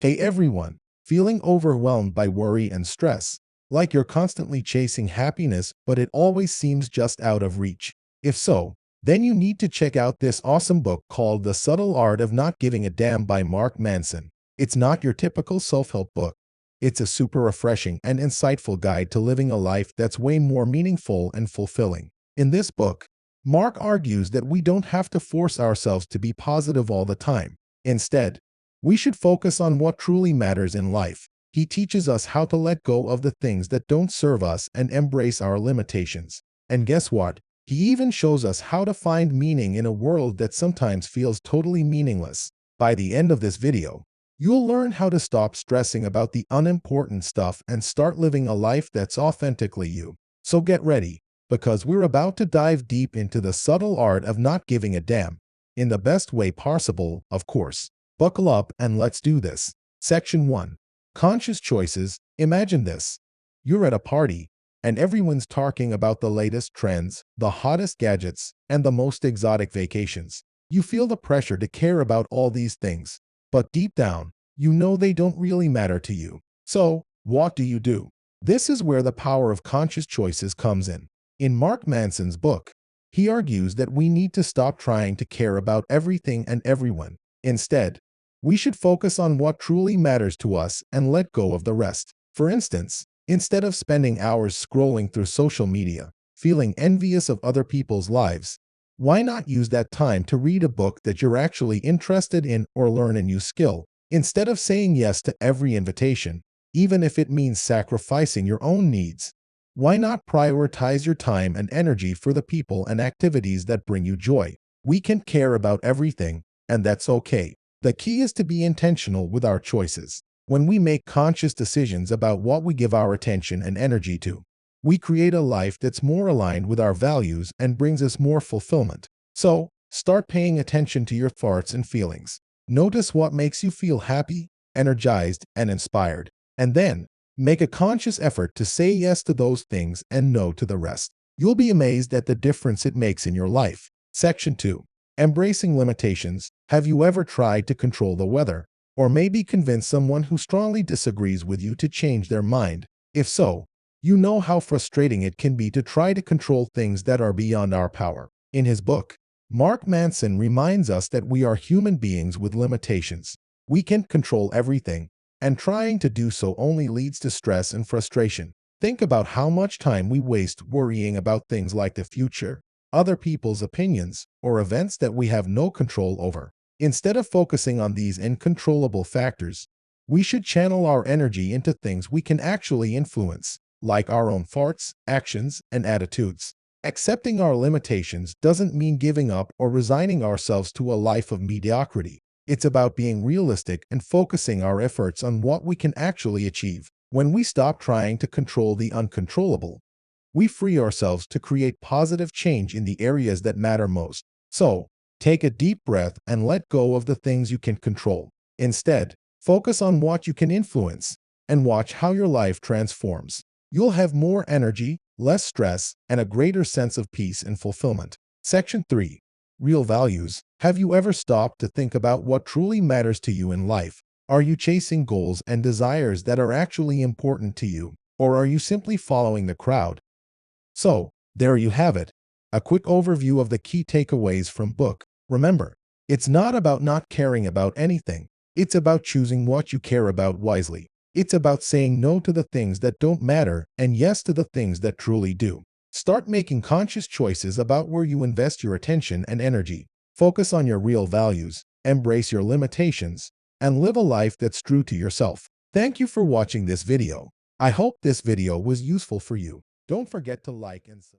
Hey everyone, feeling overwhelmed by worry and stress, like you're constantly chasing happiness but it always seems just out of reach? If so, then you need to check out this awesome book called The Subtle Art of Not Giving a Damn by Mark Manson. It's not your typical self-help book. It's a super refreshing and insightful guide to living a life that's way more meaningful and fulfilling. In this book, Mark argues that we don't have to force ourselves to be positive all the time. Instead, we should focus on what truly matters in life. He teaches us how to let go of the things that don't serve us and embrace our limitations. And guess what? He even shows us how to find meaning in a world that sometimes feels totally meaningless. By the end of this video, you'll learn how to stop stressing about the unimportant stuff and start living a life that's authentically you. So get ready, because we're about to dive deep into the subtle art of not giving a damn, in the best way possible, of course. Buckle up and let's do this. Section 1. Conscious Choices. Imagine this. You're at a party, and everyone's talking about the latest trends, the hottest gadgets, and the most exotic vacations. You feel the pressure to care about all these things, but deep down, you know they don't really matter to you. So, what do? This is where the power of conscious choices comes in. In Mark Manson's book, he argues that we need to stop trying to care about everything and everyone. Instead, we should focus on what truly matters to us and let go of the rest. For instance, instead of spending hours scrolling through social media, feeling envious of other people's lives, why not use that time to read a book that you're actually interested in or learn a new skill? Instead of saying yes to every invitation, even if it means sacrificing your own needs, why not prioritize your time and energy for the people and activities that bring you joy? We can care about everything, and that's okay. The key is to be intentional with our choices. When we make conscious decisions about what we give our attention and energy to, we create a life that's more aligned with our values and brings us more fulfillment. So, start paying attention to your thoughts and feelings. Notice what makes you feel happy, energized, and inspired. And then, make a conscious effort to say yes to those things and no to the rest. You'll be amazed at the difference it makes in your life. Section 2. Embracing limitations. Have you ever tried to control the weather? Or maybe convince someone who strongly disagrees with you to change their mind? If so, you know how frustrating it can be to try to control things that are beyond our power. In his book, Mark Manson reminds us that we are human beings with limitations. We can't control everything, and trying to do so only leads to stress and frustration. Think about how much time we waste worrying about things like the future, other people's opinions, or events that we have no control over. Instead of focusing on these uncontrollable factors, we should channel our energy into things we can actually influence, like our own thoughts, actions, and attitudes. Accepting our limitations doesn't mean giving up or resigning ourselves to a life of mediocrity. It's about being realistic and focusing our efforts on what we can actually achieve. When we stop trying to control the uncontrollable, we free ourselves to create positive change in the areas that matter most. So, take a deep breath and let go of the things you can control. Instead, focus on what you can influence and watch how your life transforms. You'll have more energy, less stress, and a greater sense of peace and fulfillment. Section 3. Real values. Have you ever stopped to think about what truly matters to you in life? Are you chasing goals and desires that are actually important to you, or are you simply following the crowd? So, there you have it, a quick overview of the key takeaways from book. Remember, it's not about not caring about anything. It's about choosing what you care about wisely. It's about saying no to the things that don't matter and yes to the things that truly do. Start making conscious choices about where you invest your attention and energy. Focus on your real values, embrace your limitations, and live a life that's true to yourself. Thank you for watching this video. I hope this video was useful for you. Don't forget to like and subscribe.